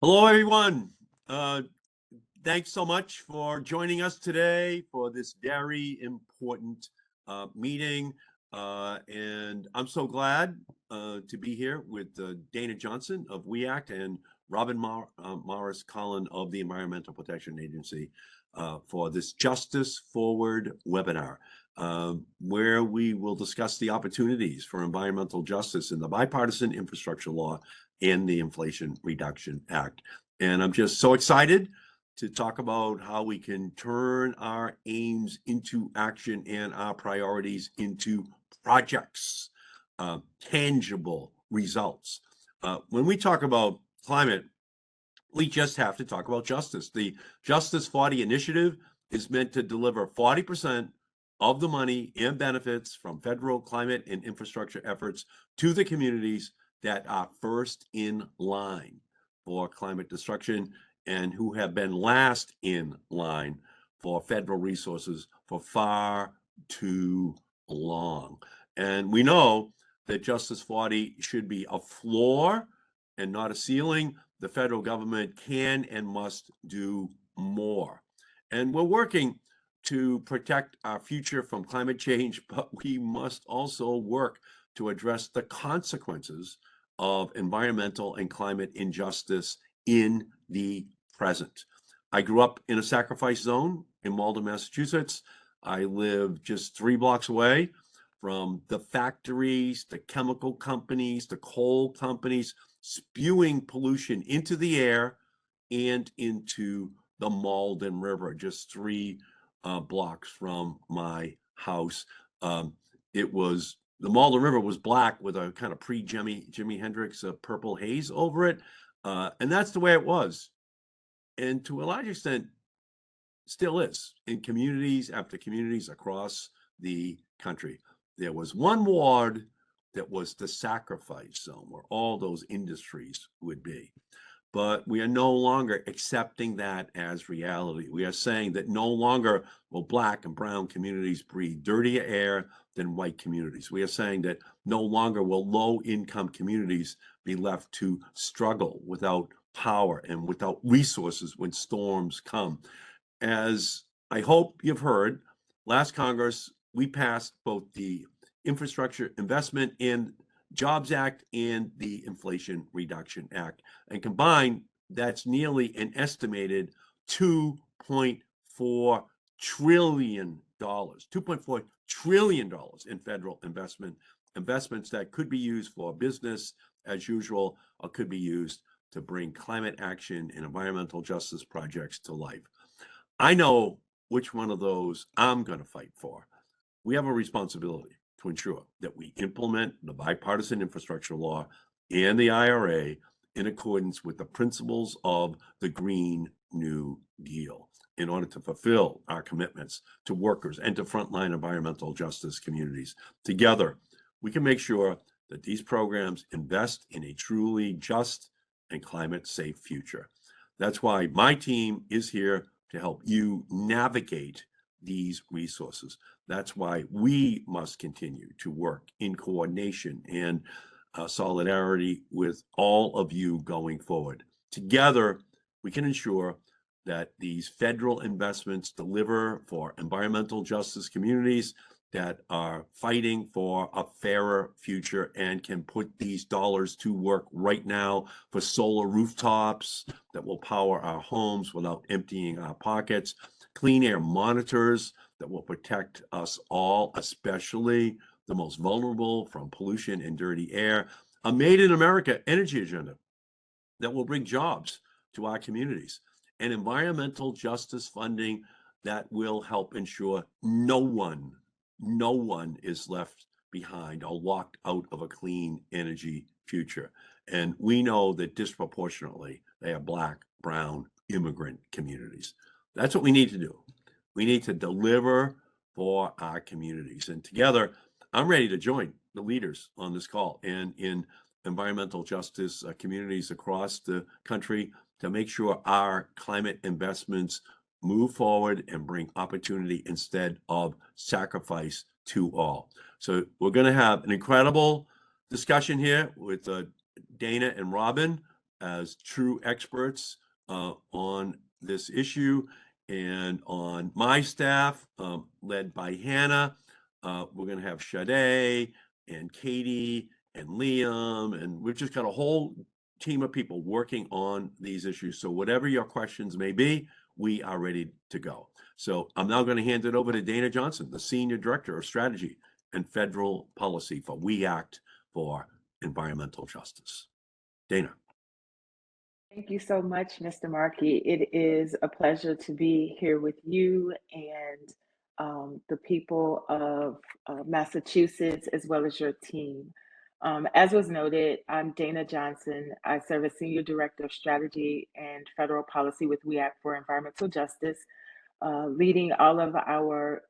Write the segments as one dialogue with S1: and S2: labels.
S1: Hello, everyone. Uh, Thanks so much for joining us today for this very important meeting. And I'm so glad to be here with Dana Johnson of We Act and Robin Morris Collin of the Environmental Protection Agency for this Justice Forward webinar, where we will discuss the opportunities for environmental justice in the bipartisan infrastructure law and the Inflation Reduction Act. And I'm just so excited to talk about how we can turn our aims into action and our priorities into projects, tangible results. When we talk about climate, we just have to talk about justice. The Justice 40 initiative is meant to deliver 40% of the money and benefits from federal climate and infrastructure efforts to the communities that are first in line for climate destruction and who have been last in line for federal resources for far too long. And we know that Justice 40 should be a floor and not a ceiling. The federal government can and must do more. And we're working to protect our future from climate change, but we must also work to address the consequences of environmental and climate injustice in the present. I grew up in a sacrifice zone in Malden, Massachusetts. I live just 3 blocks away from the factories, the chemical companies, the coal companies spewing pollution into the air and into the Malden River, just 3 blocks from my house. It was the Malden River was black with a kind of pre-Jimi Hendrix purple haze over it, and that's the way it was. And to a large extent, still is in communities after communities across the country. There was one ward that was the sacrifice zone where all those industries would be. But we are no longer accepting that as reality. We are saying that no longer will Black and brown communities breathe dirtier air than white communities. We are saying that no longer will low-income communities be left to struggle without power and without resources when storms come. As I hope you've heard, last Congress, we passed both the Infrastructure Investment and Jobs Act and the Inflation Reduction Act. And combined, that's nearly an estimated $2.4 trillion, $2.4 trillion in federal investments that could be used for business as usual, or could be used to bring climate action and environmental justice projects to life. I know which one of those I'm going to fight for. We have a responsibility to ensure that we implement the bipartisan infrastructure law and the IRA in accordance with the principles of the Green New Deal in order to fulfill our commitments to workers and to frontline environmental justice communities. Together, we can make sure that these programs invest in a truly just and climate-safe future. That's why my team is here to help you navigate these resources. That's why we must continue to work in coordination and solidarity with all of you going forward. Together, we can ensure that these federal investments deliver for environmental justice communities that are fighting for a fairer future and can put these dollars to work right now for solar rooftops that will power our homes without emptying our pockets, clean air monitors that will protect us all, especially the most vulnerable from pollution and dirty air, a made in America energy agenda that will bring jobs to our communities, and environmental justice funding that will help ensure no one is left behind or locked out of a clean energy future. And we know that disproportionately they are Black, brown, immigrant communities. That's what we need to do. We need to deliver for our communities. And together, I'm ready to join the leaders on this call and in environmental justice communities across the country to make sure our climate investments move forward and bring opportunity instead of sacrifice to all. So we're going to have an incredible discussion here with Dana and Robin. as true experts on this issue. And on my staff, led by Hannah, we're going to have Sade and Katie and Liam, and we've just got a whole team of people working on these issues. So whatever your questions may be, we are ready to go. So I'm now going to hand it over to Dana Johnson, the Senior Director of Strategy and Federal Policy for We Act for Environmental Justice. Dana.
S2: Thank you so much, Mr. Markey. It is a pleasure to be here with you and the people of Massachusetts, as well as your team. As was noted, I'm Dana Johnson. I serve as Senior Director of Strategy and Federal Policy with We Act for Environmental Justice, leading all of our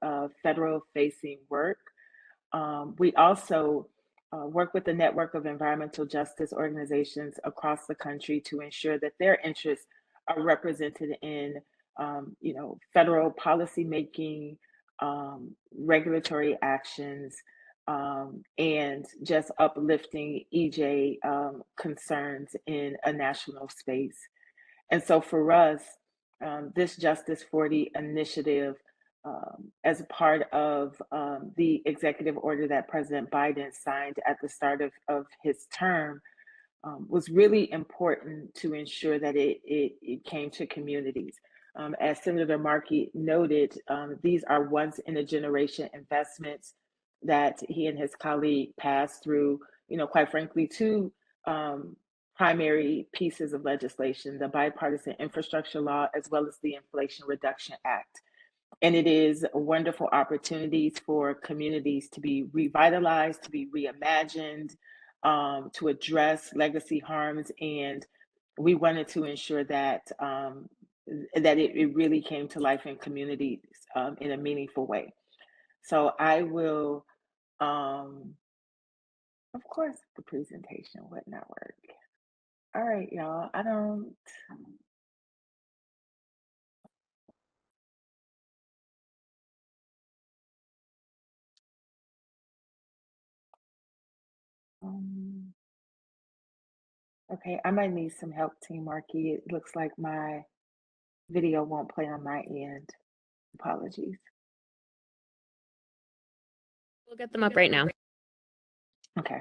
S2: federal-facing work. We also work with the network of environmental justice organizations across the country to ensure that their interests are represented in, federal policy making, regulatory actions, and just uplifting EJ concerns in a national space. And so for us, this Justice 40 initiative, as a part of the executive order that President Biden signed at the start of his term, was really important to ensure that it came to communities. As Senator Markey noted, these are once in a generation investments that he and his colleague passed through, quite frankly, two primary pieces of legislation, the bipartisan infrastructure law, as well as the Inflation Reduction Act. And it is wonderful opportunities for communities to be revitalized, to be reimagined, to address legacy harms. And we wanted to ensure that it really came to life in communities in a meaningful way. So I will, of course, the presentation would not work. All right, y'all, I don't. Okay, I might need some help, Team Markey. It looks like my video won't play on my end. Apologies.
S3: We'll get them up right now.
S2: Okay.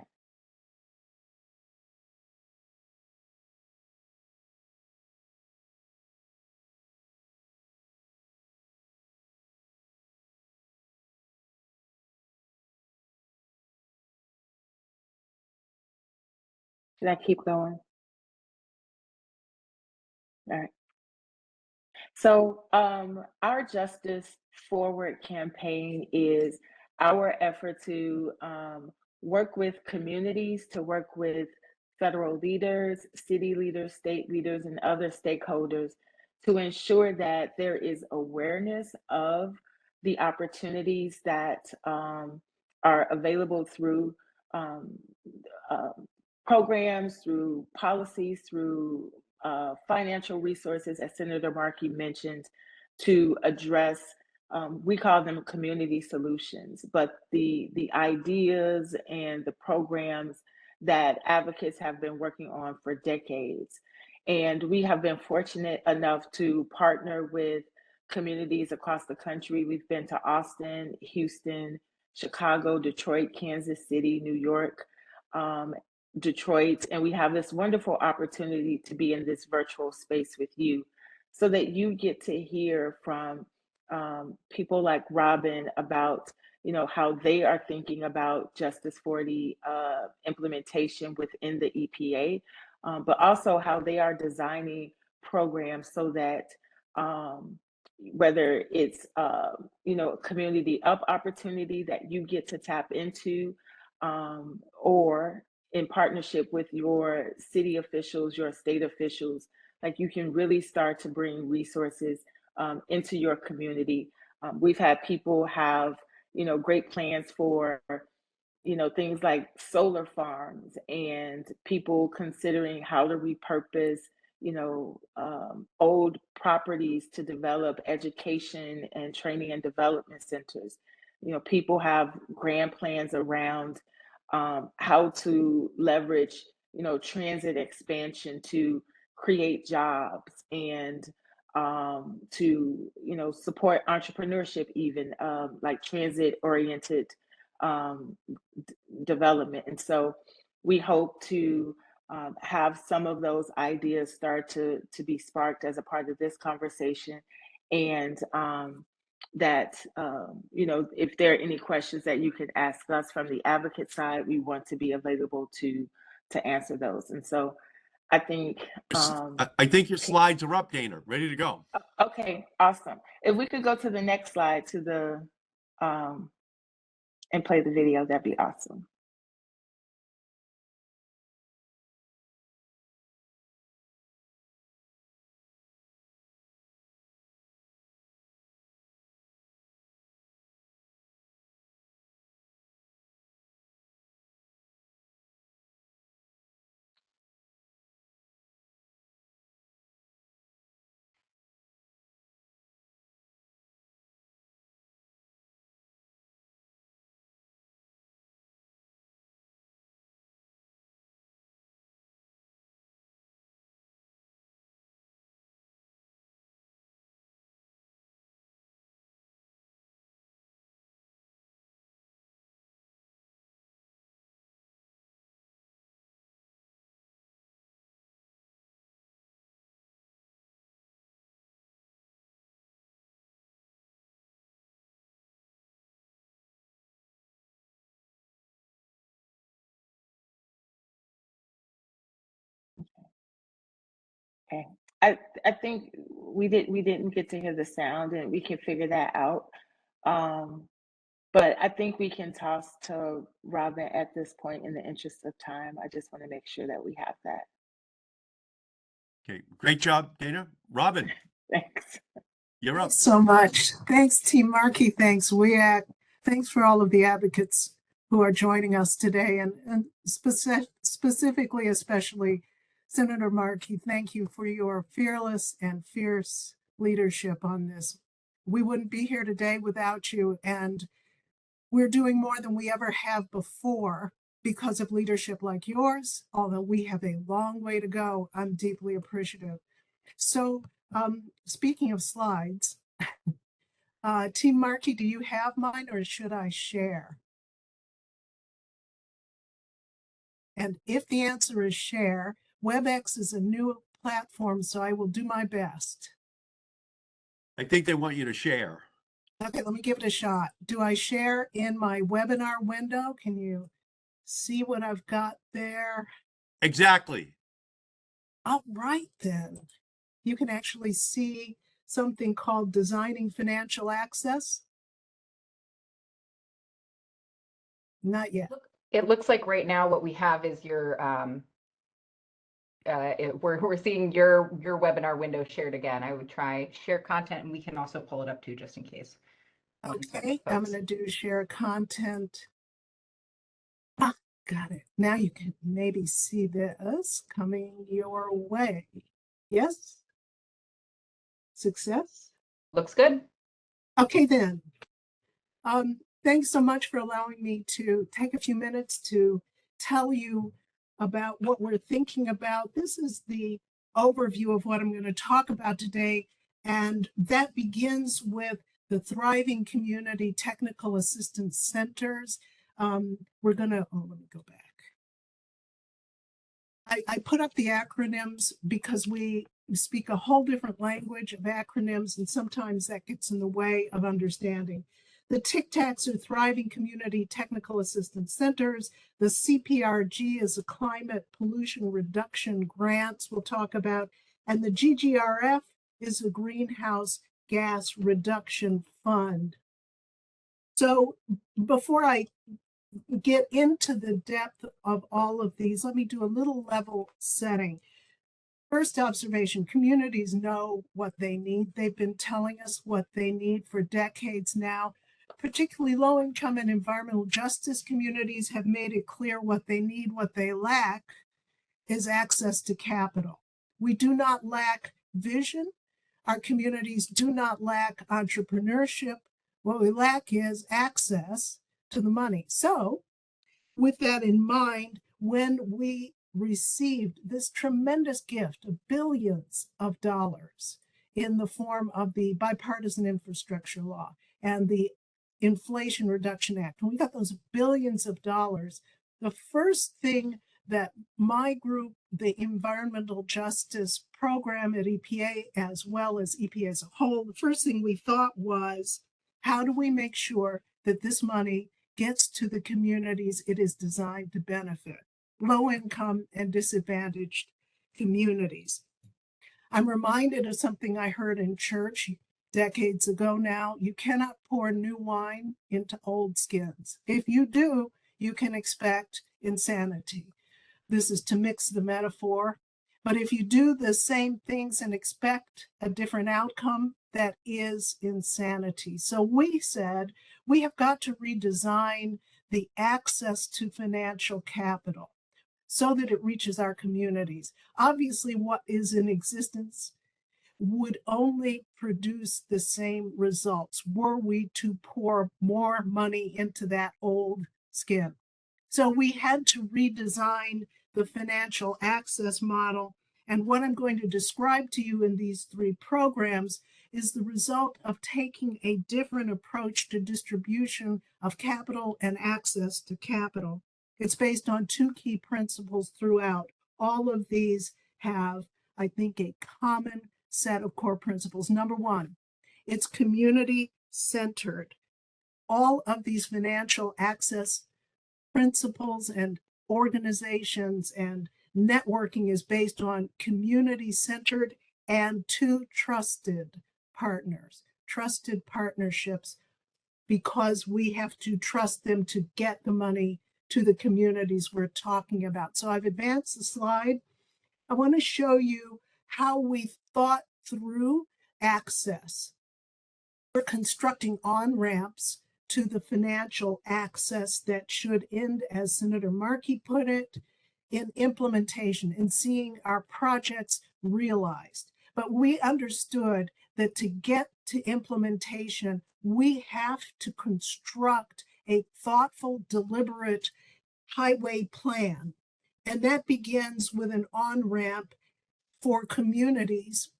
S2: Should I keep going? All right. So our Justice Forward campaign is our effort to work with communities, to work with federal leaders, city leaders, state leaders, and other stakeholders to ensure that there is awareness of the opportunities that are available through um, uh, programs, through policies, through financial resources, as Senator Markey mentioned, to address, we call them community solutions, but the ideas and the programs that advocates have been working on for decades. And we have been fortunate enough to partner with communities across the country. We've been to Austin, Houston, Chicago, Detroit, Kansas City, New York, Detroit, and we have this wonderful opportunity to be in this virtual space with you so that you get to hear from people like Robin about how they are thinking about Justice 40 implementation within the EPA, but also how they are designing programs so that whether it's community up opportunity that you get to tap into, or in partnership with your city officials, your state officials, like you can really start to bring resources into your community. We've had people have, great plans for, things like solar farms and people considering how to repurpose, old properties to develop education and training and development centers. People have grand plans around how to leverage, transit expansion to create jobs and to support entrepreneurship, even like transit oriented um, development. And so we hope to have some of those ideas start to be sparked as a part of this conversation, and that if there are any questions that you could ask us from the advocate side, we want to be available to answer those. And so I think
S1: I think your slides are up, Dana, ready to go.
S2: okay, awesome. If we could go to the next slide to the and play the video, that'd be awesome. Okay. I think we didn't get to hear the sound, and we can figure that out. But I think we can toss to Robin at this point in the interest of time. I just want to make sure that we have that.
S1: Okay, great job, Dana. Robin,
S2: Thanks.
S1: you're up.
S4: Thanks so much. Thanks, Team Markey. Thanks, WEAC. Thanks for all of the advocates who are joining us today, and specifically, especially Senator Markey. Thank you for your fearless and fierce leadership on this. We wouldn't be here today without you, and we're doing more than we ever have before because of leadership like yours. Although we have a long way to go, I'm deeply appreciative. So, speaking of slides, Team Markey, do you have mine or should I share? And if the answer is share, WebEx is a new platform, so I will do my best.
S1: I think they want you to share.
S4: Okay, let me give it a shot. Do I share in my webinar window? Can you see what I've got there?
S1: Exactly.
S4: All right, then. You can actually see something called Designing Financial Access. Not yet.
S5: It looks like right now what we have is your we're seeing your webinar window shared again. I would try share content, and we can also pull it up too, just in case.
S4: Okay, I'm going to do share content. Ah, got it. Now you can maybe see this coming your way. Yes? Success?
S5: Looks good.
S4: Okay, then. Thanks so much for allowing me to take a few minutes to tell you about what we're thinking about. This is the overview of what I'm going to talk about today, and that begins with the Thriving Community Technical Assistance Centers. We're going to, let me go back. I put up the acronyms because we speak a whole different language of acronyms, and sometimes that gets in the way of understanding. The TIC-TACs are Thriving Community Technical Assistance Centers. The CPRG is a Climate Pollution Reduction Grants we'll talk about. And the GGRF is a Greenhouse Gas Reduction Fund. So before I get into the depth of all of these, let me do a little level setting. First observation, communities know what they need. They've been telling us what they need for decades now. Particularly low-income and environmental justice communities have made it clear what they need. What they lack is access to capital. We do not lack vision. Our communities do not lack entrepreneurship. What we lack is access to the money. So with that in mind, when we received this tremendous gift of billions of dollars in the form of the bipartisan infrastructure law and the Inflation Reduction Act. When we got those billions of dollars, the first thing that my group, the Environmental Justice Program at EPA, as well as EPA as a whole, the first thing we thought was, how do we make sure that this money gets to the communities it is designed to benefit, low income and disadvantaged communities? I'm reminded of something I heard in church decades ago now. You cannot pour new wine into old skins. If you do, you can expect insanity. This is to mix the metaphor. But if you do the same things and expect a different outcome, that is insanity. So we said we have got to redesign the access to financial capital so that it reaches our communities. Obviously, what is in existence would only produce the same results were we to pour more money into that old skin. So we had to redesign the financial access model. And what I'm going to describe to you in these three programs is the result of taking a different approach to distribution of capital and access to capital. It's based on two key principles throughout. All of these have, I think, a common set of core principles. Number one, it's community centered. All of these financial access principles and organizations and networking is based on community centered and two trusted partners, trusted partnerships, because we have to trust them to get the money to the communities we're talking about. So I've advanced the slide. I want to show you how we thought through access. We're constructing on-ramps to the financial access that should end, as Senator Markey put it, in implementation, in seeing our projects realized. But we understood that to get to implementation, we have to construct a thoughtful, deliberate highway plan. And that begins with an on-ramp for communities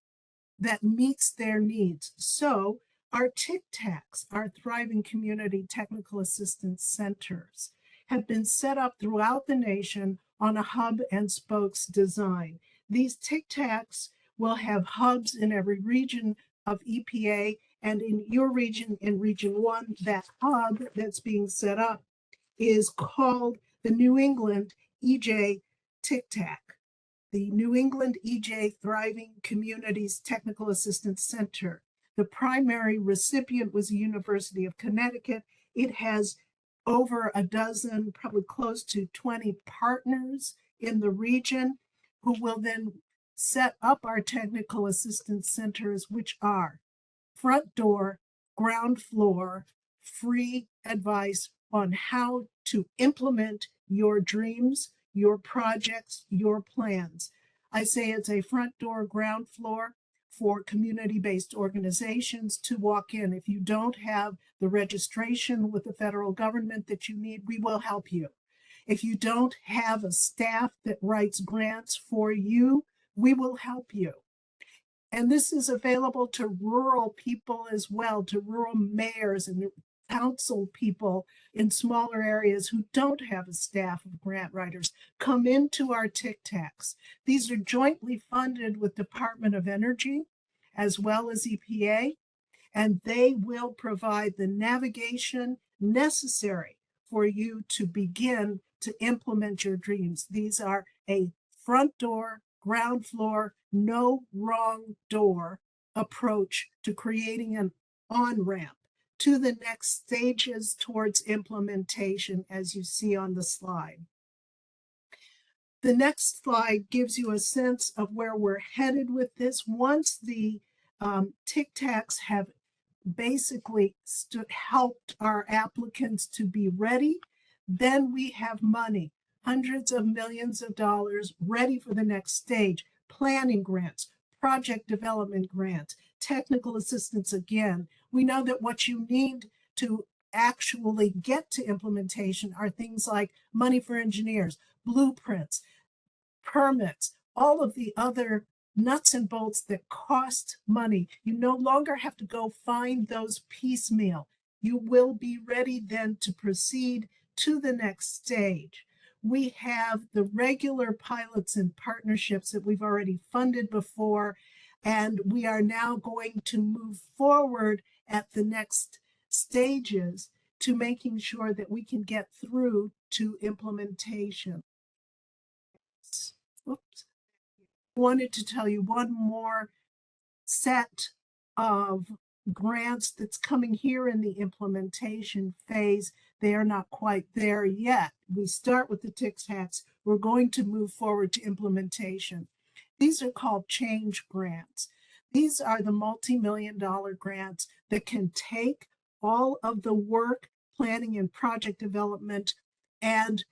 S4: that meets their needs. So our TICTACs, our Thriving Community Technical Assistance Centers, have been set up throughout the nation on a hub and spokes design. These TICTACs will have hubs in every region of EPA, and in your region, in Region 1, that hub that's being set up is called the New England EJ TICTAC. The New England EJ Thriving Communities Technical Assistance Center. The primary recipient was the University of Connecticut. It has over a dozen, probably close to 20 partners in the region who will then set up our technical assistance centers, which are front door, ground floor, free advice on how to implement your dreams, your projects, your plans. I say it's a front door, ground floor for community-based organizations to walk in. If you don't have the registration with the federal government that you need, we will help you. If you don't have a staff that writes grants for you, we will help you. And this is available to rural people as well, to rural mayors and council people in smaller areas who don't have a staff of grant writers. Come into our TICTACs. These are jointly funded with Department of Energy as well as EPA, and they will provide the navigation necessary for you to begin to implement your dreams. These are a front door, ground floor, no wrong door approach to creating an on-ramp to the next stages towards implementation, as you see on the slide. The next slide gives you a sense of where we're headed with this. Once the TICTACs have basically helped our applicants to be ready, then we have money, hundreds of millions of dollars ready for the next stage, planning grants, project development grants, technical assistance again. We know that what you need to actually get to implementation are things like money for engineers, blueprints, permits, all of the other nuts and bolts that cost money. You no longer have to go find those piecemeal. You will be ready then to proceed to the next stage. We have the regular pilots and partnerships that we've already funded before, and we are now going to move forward at the next stages to making sure that we can get through to implementation. Oops. Wanted to tell you one more set of grants that's coming here in the implementation phase. They are not quite there yet. We start with the TICTACs. We're going to move forward to implementation. These are called change grants. These are the multi-million-dollar grants that can take all of the work, planning, and project development and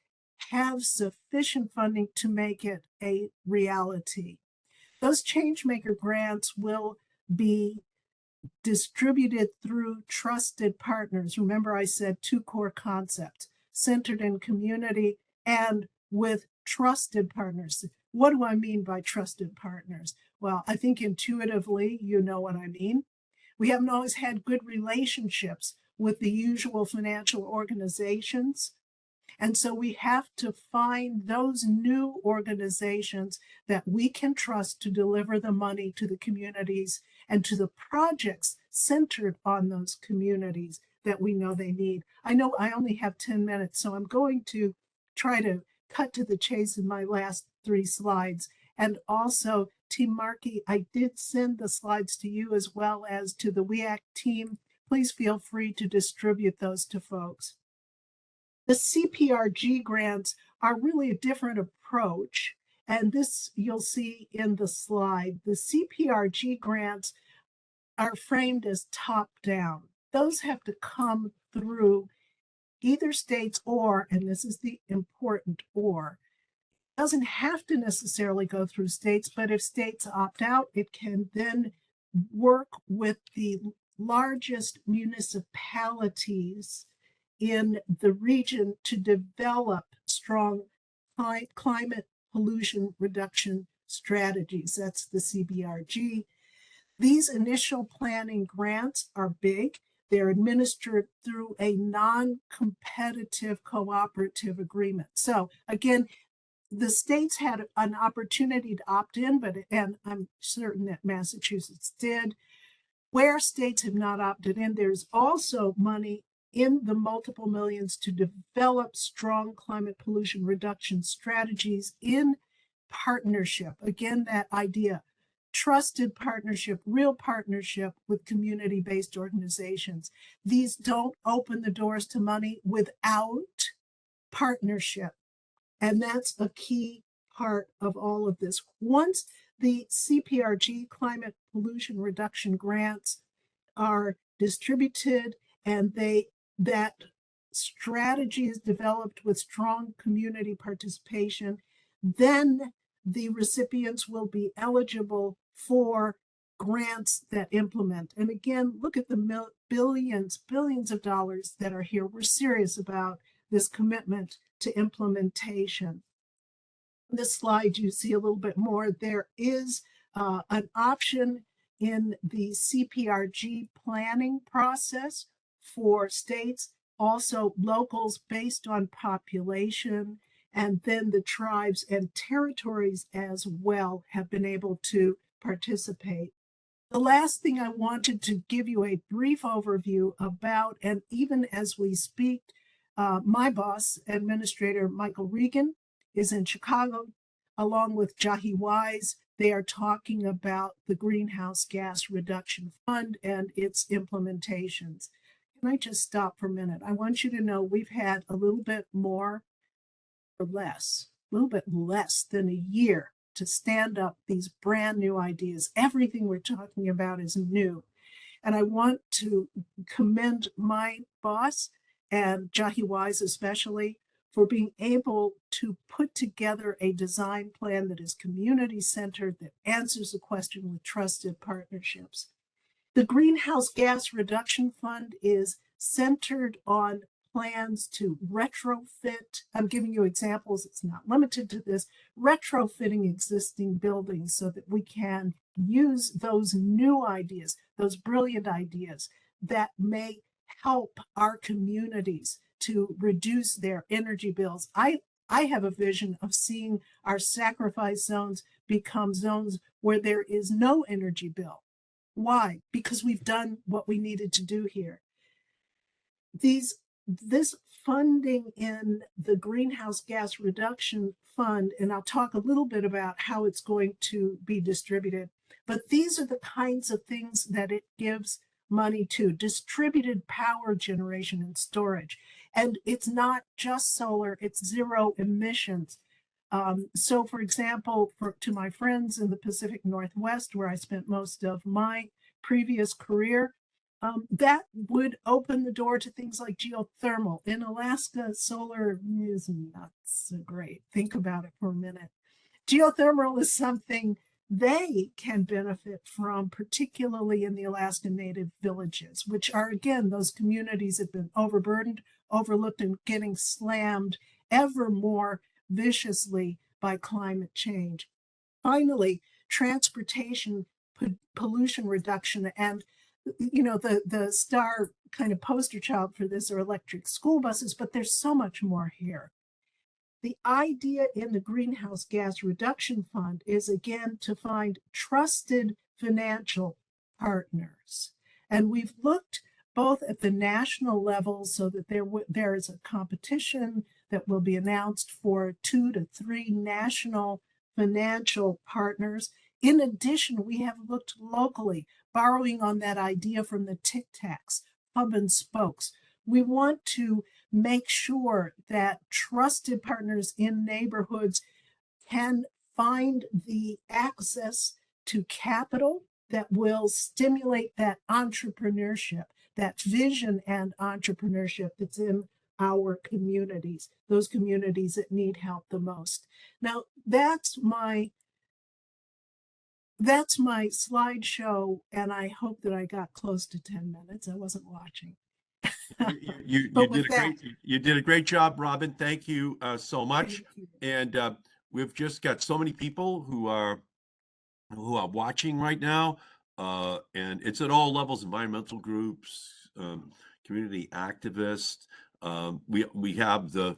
S4: have sufficient funding to make it a reality. Those changemaker grants will be distributed through trusted partners. Remember, I said 2 core concepts: centered in community and with trusted partners. What do I mean by trusted partners? Well, I think intuitively, you know what I mean. We haven't always had good relationships with the usual financial organizations. And so we have to find those new organizations that we can trust to deliver the money to the communities and to the projects centered on those communities that we know they need. I know I only have 10 minutes, so I'm going to try to cut to the chase in my last 3 slides. And also, Team Markey, I did send the slides to you as well as to the WEAC team. Please feel free to distribute those to folks. The CPRG grants are really a different approach, and this you'll see in the slide. The CPRG grants are framed as top-down. Those have to come through either states or, and this is the important or, doesn't have to necessarily go through states, but if states opt out, it can then work with the largest municipalities in the region to develop strong climate pollution reduction strategies. That's the CBRG. These initial planning grants are big. They're administered through a non-competitive cooperative agreement. So again, the states had an opportunity to opt in, and I'm certain that Massachusetts did. Where states have not opted in, there's also money in the multiple millions to develop strong climate pollution reduction strategies in partnership. Again, that idea, trusted partnership, real partnership with community-based organizations. These don't open the doors to money without partnership. And that's a key part of all of this. Once the CPRG climate pollution reduction grants are distributed and that strategy is developed with strong community participation, then the recipients will be eligible for grants that implement. And again, look at the billions of dollars that are here. We're serious about this commitment to implementation. This slide, you see a little bit more. There is an option in the CPRG planning process for states, also locals based on population, and then the tribes and territories as well have been able to participate. The last thing I wanted to give you a brief overview about, and even as we speak, my boss, Administrator Michael Regan, is in Chicago, along with Jahi Wise. They are talking about the Greenhouse Gas Reduction Fund and its implementations. Can I just stop for a minute? I want you to know we've had a little bit less than a year to stand up these brand new ideas. Everything we're talking about is new. And I want to commend my boss and Jahi Wise especially for being able to put together a design plan that is community-centered, that answers the question with trusted partnerships. The Greenhouse Gas Reduction Fund is centered on plans to retrofit. I'm giving you examples, it's not limited to this, retrofitting existing buildings so that we can use those new ideas, those brilliant ideas that may help our communities to reduce their energy bills. I have a vision of seeing our sacrifice zones become zones where there is no energy bill. Why? Because we've done what we needed to do here. This funding in the greenhouse gas reduction fund, and I'll talk a little bit about how it's going to be distributed, but these are the kinds of things that it gives money to: distributed power generation and storage. And it's not just solar, it's zero emissions. So for example, to my friends in the Pacific Northwest, where I spent most of my previous career, that would open the door to things like geothermal. In Alaska, solar is not so great. Think about it for a minute. Geothermal is something they can benefit from, particularly in the Alaskan Native villages, which are, again, those communities that have been overburdened, overlooked, and getting slammed ever more viciously by climate change. Finally, transportation pollution reduction, and the star kind of poster child for this are electric school buses, but there's so much more here. The idea in the Greenhouse Gas Reduction Fund is, again, to find trusted financial partners. And we've looked both at the national level so that there is a competition that will be announced for 2 to 3 national financial partners. In addition, we have looked locally, borrowing on that idea from the Tic Tacs, hub and spokes. We want to make sure that trusted partners in neighborhoods can find the access to capital that will stimulate that entrepreneurship, that vision and entrepreneurship that's in our communities, those communities that need help the most. Now, that's my slideshow, and I hope that I got close to 10 minutes. I wasn't watching.
S1: You did a great job, Robin. Thank you so much. And we've just got so many people who are watching right now, and it's at all levels: environmental groups, community activists. We have the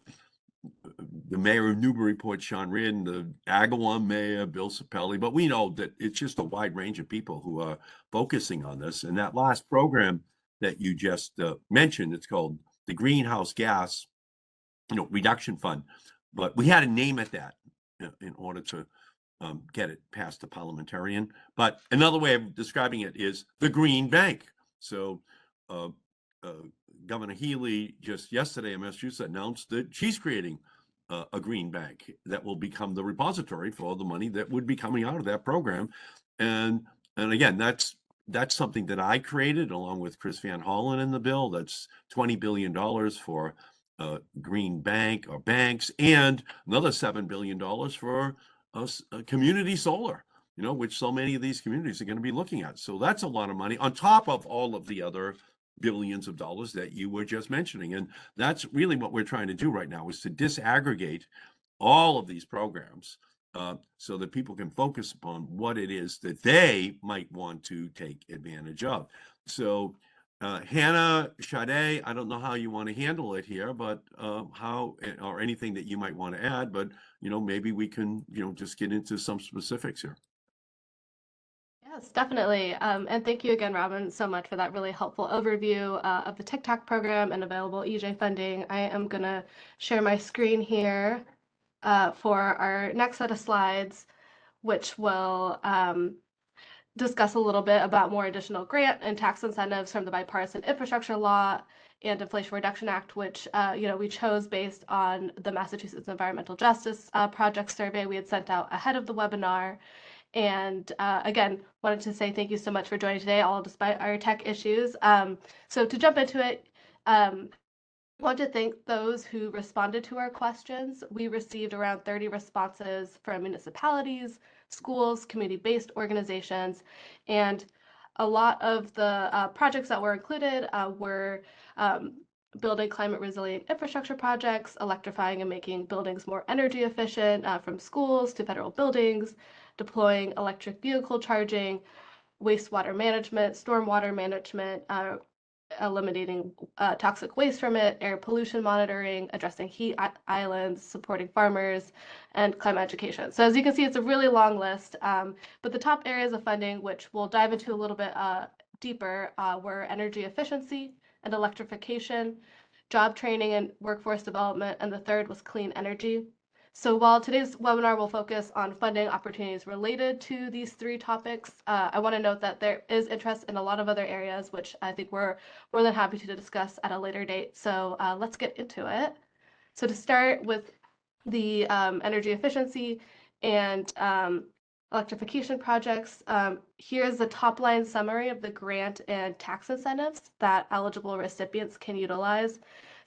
S1: mayor of Newburyport, Sean Reardon, the Agawam mayor, Bill Sapelli, but we know that it's just a wide range of people who are focusing on this. And that last program that you just mentioned, it's called the Greenhouse Gas Reduction Fund, but we had to name it that in order to get it past the parliamentarian. But another way of describing it is the Green Bank. So Governor Healy just yesterday in Massachusetts announced that she's creating a green bank that will become the repository for all the money that would be coming out of that program. And again, that's something that I created along with Chris Van Hollen in the bill. That's $20 billion for green bank or banks, and another $7 billion for community solar, which so many of these communities are going to be looking at. So that's a lot of money on top of all of the other billions of dollars that you were just mentioning. And that's really what we're trying to do right now, is to disaggregate all of these programs so that people can focus upon what it is that they might want to take advantage of. So Hannah, Sade, I don't know how you want to handle it here, but how, or anything that you might want to add, but maybe we can just get into some specifics here.
S6: Yes, definitely. And thank you again, Robin, so much for that really helpful overview of the TikTok program and available EJ funding. I am going to share my screen here for our next set of slides, which will discuss a little bit about more additional grant and tax incentives from the Bipartisan Infrastructure Law and Inflation Reduction Act, which we chose based on the Massachusetts Environmental Justice Project survey we had sent out ahead of the webinar. And again, wanted to say thank you so much for joining today, all despite our tech issues. So to jump into it, I want to thank those who responded to our questions. We received around 30 responses from municipalities, schools, community-based organizations, and a lot of the projects that were included were building climate resilient infrastructure projects, electrifying and making buildings more energy efficient, from schools to federal buildings, deploying electric vehicle charging, wastewater management, stormwater management, eliminating toxic waste from it, air pollution monitoring, addressing heat islands, supporting farmers, and climate education. So as you can see, it's a really long list, but the top areas of funding, which we'll dive into a little bit deeper, were energy efficiency and electrification, job training and workforce development, and the third was clean energy. So while today's webinar will focus on funding opportunities related to these three topics, I want to note that there is interest in a lot of other areas, which I think we're more than happy to discuss at a later date. So let's get into it. So to start with the energy efficiency and electrification projects, here's the top line summary of the grant and tax incentives that eligible recipients can utilize.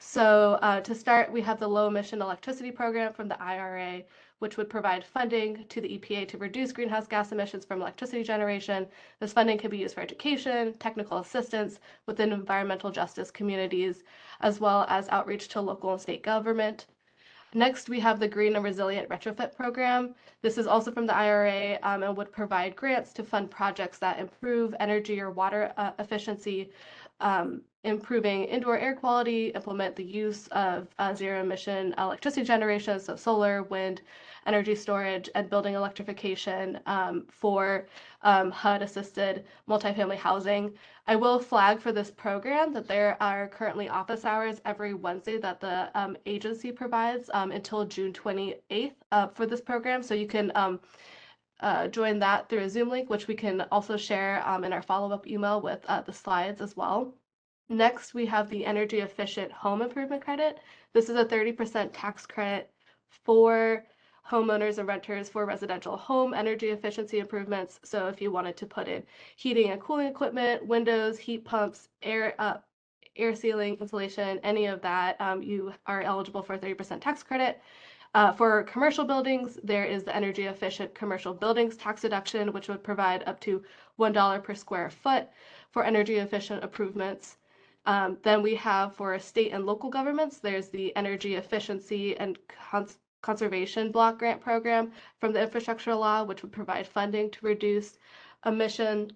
S6: So to start, we have the low emission electricity program from the IRA, which would provide funding to the EPA to reduce greenhouse gas emissions from electricity generation. This funding can be used for education, technical assistance within environmental justice communities, as well as outreach to local and state government. Next, we have the Green and Resilient Retrofit Program. This is also from the IRA and would provide grants to fund projects that improve energy or water efficiency, improving indoor air quality, implement the use of zero emission electricity generation, so solar, wind, energy storage, and building electrification for HUD assisted multifamily housing. I will flag for this program that there are currently office hours every Wednesday that the agency provides until June 28th for this program. So you can join that through a Zoom link, which we can also share in our follow-up email with the slides as well. Next, we have the energy efficient home improvement credit. This is a 30% tax credit for homeowners and renters for residential home energy efficiency improvements. So if you wanted to put in heating and cooling equipment, windows, heat pumps, air sealing, insulation, any of that, you are eligible for a 30% tax credit. For commercial buildings, there is the energy efficient commercial buildings tax deduction, which would provide up to $1 per square foot for energy efficient improvements. Then we have for state and local governments, there's the Energy Efficiency and Conservation Block Grant Program from the Infrastructure Law, which would provide funding to reduce emission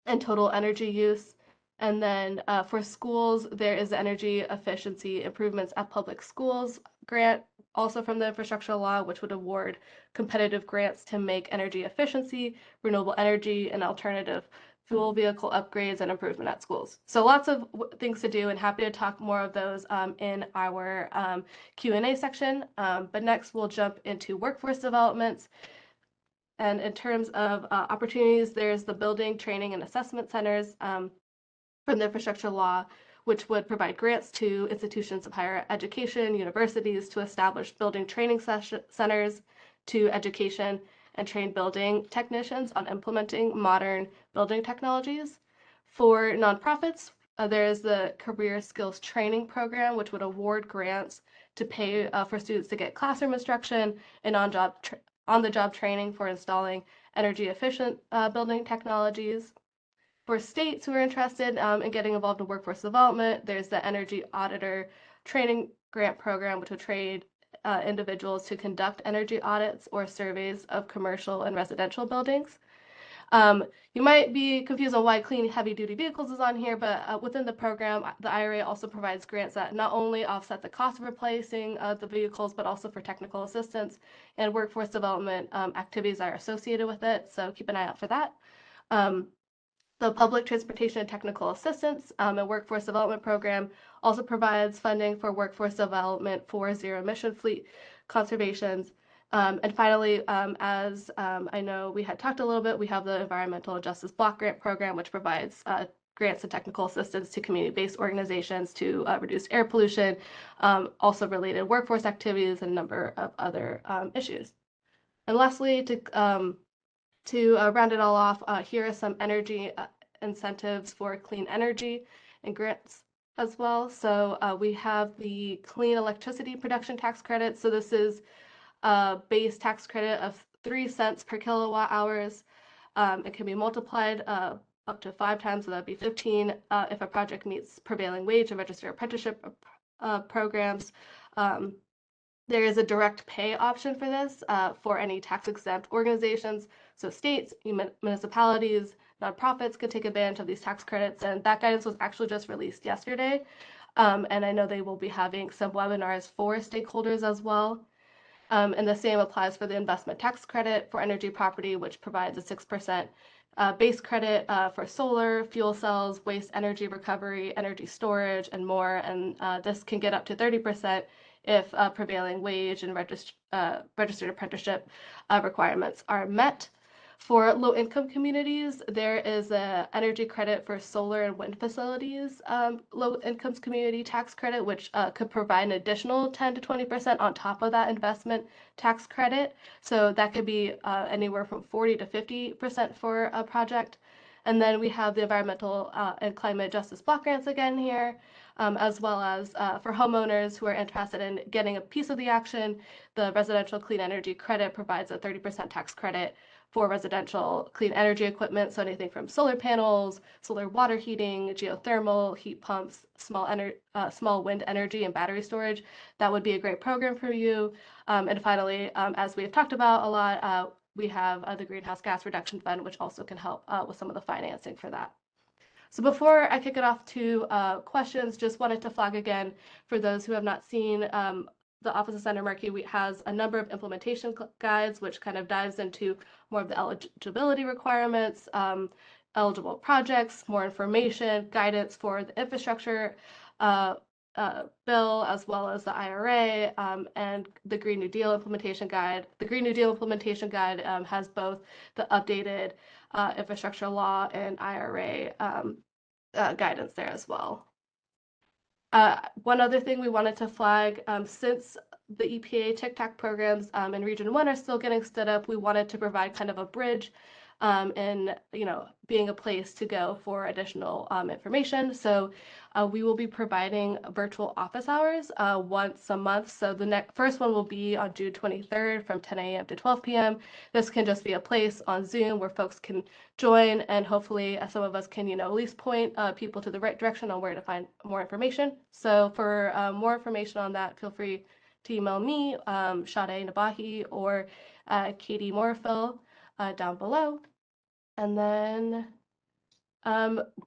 S6: and total energy use. And then for schools, there is the Energy Efficiency Improvements at Public Schools grant, also from the Infrastructure Law, which would award competitive grants to make energy efficiency, renewable energy, and alternative fuel vehicle upgrades and improvement at schools. So lots of things to do, and happy to talk more of those in our Q&A section. But next we'll jump into workforce developments. And in terms of opportunities, there's the building, training, and assessment centers from the Infrastructure Law, which would provide grants to institutions of higher education, universities, to establish building training centers to education and train building technicians on implementing modern building technologies. For nonprofits, there's the Career Skills Training Program, which would award grants to pay for students to get classroom instruction and on-the-job training for installing energy efficient building technologies. For states who are interested in getting involved in workforce development, there's the Energy Auditor Training Grant Program, which would train individuals to conduct energy audits or surveys of commercial and residential buildings. You might be confused on why clean heavy-duty vehicles is on here, but within the program, the IRA also provides grants that not only offset the cost of replacing the vehicles, but also for technical assistance and workforce development activities that are associated with it. So keep an eye out for that. The Public Transportation and Technical Assistance and Workforce Development Program also provides funding for workforce development for zero-emission fleet conservations. And finally, as I know we had talked a little bit, we have the Environmental Justice Block Grant Program, which provides grants and technical assistance to community-based organizations to reduce air pollution, also related workforce activities, and a number of other issues. And lastly, to round it all off, here are some energy incentives for clean energy and grants as well. So we have the Clean Electricity Production Tax Credit. So this is a base tax credit of 3 cents per kilowatt hours. It can be multiplied up to 5 times, so that'd be 15 if a project meets prevailing wage and registered apprenticeship programs. There is a direct pay option for this for any tax exempt organizations. So states, municipalities, nonprofits could take advantage of these tax credits. And that guidance was actually just released yesterday. And I know they will be having some webinars for stakeholders as well. And the same applies for the investment tax credit for energy property, which provides a 6% base credit for solar, fuel cells, waste energy recovery, energy storage, and more. And this can get up to 30% if prevailing wage and registered apprenticeship requirements are met. For low-income communities, there is an energy credit for solar and wind facilities, low-income community tax credit, which could provide an additional 10 to 20% on top of that investment tax credit. So that could be anywhere from 40 to 50% for a project. And then we have the environmental and climate justice block grants again here, as well as for homeowners who are interested in getting a piece of the action, the residential clean energy credit provides a 30% tax credit for residential clean energy equipment. So anything from solar panels, solar water heating, geothermal, heat pumps, small wind energy and battery storage. That would be a great program for you. And finally, as we have talked about a lot, we have the Greenhouse Gas Reduction Fund, which also can help with some of the financing for that. So before I kick it off to questions, just wanted to flag again for those who have not seen, the Office of Senator Markey has a number of implementation guides, which kind of dives into more of the eligibility requirements, eligible projects, more information, guidance for the infrastructure bill, as well as the IRA and the Green New Deal implementation guide. The Green New Deal implementation guide has both the updated infrastructure law and IRA guidance there as well. One other thing we wanted to flag, since the EPA TICTAC programs in Region 1 are still getting stood up, we wanted to provide kind of a bridge and being a place to go for additional information. So we will be providing virtual office hours once a month. So the first one will be on June 23rd from 10 a.m. to 12 p.m. This can just be a place on Zoom where folks can join, and hopefully some of us can at least point people to the right direction on where to find more information. So for more information on that, feel free to email me, Sade Nabahi, or Katie Morfill down below. And then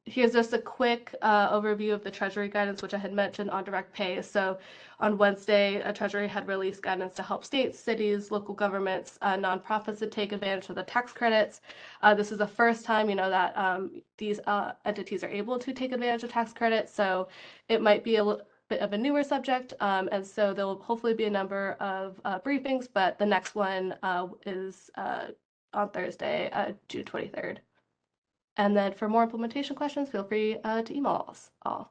S6: here's just a quick overview of the Treasury guidance, which I had mentioned on direct pay. So on Wednesday, Treasury had released guidance to help states, cities, local governments, nonprofits to take advantage of the tax credits. This is the first time, that these entities are able to take advantage of tax credits. So it might be a bit of a newer subject. And so there will hopefully be a number of briefings, but the next one is on Thursday, June 23rd. And then for more implementation questions, feel free to email us all.